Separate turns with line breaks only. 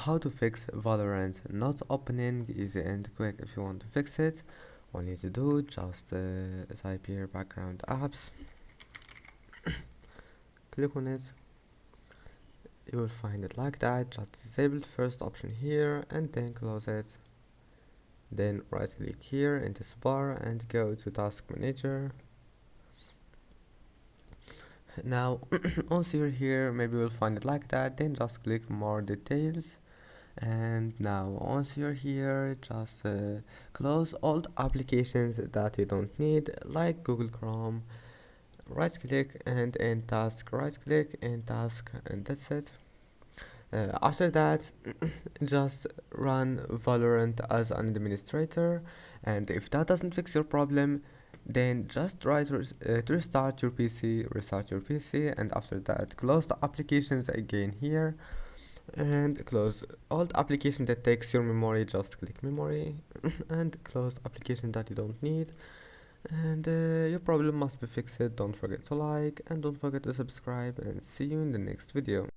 how to fix Valorant not opening. Easy and quick. If you want to fix it, all you need to do, just type here background apps, click on it, you will find it like that. Just disable the first option here and then close it, then right click here in this bar and go to task manager. Now once you're here, maybe you'll find it like that, then just click more details. And now once you're here, just close all the applications that you don't need, like Google Chrome. Right click and end task, right click and task, and that's it. After that, just run Valorant as an administrator, and if that doesn't fix your problem, then just try to restart your PC, and after that close the applications again here and close all the application that takes your memory. Just click memory and close application that you don't need, and your problem must be fixed. Don't forget to like and don't forget to subscribe, and see you in the next video.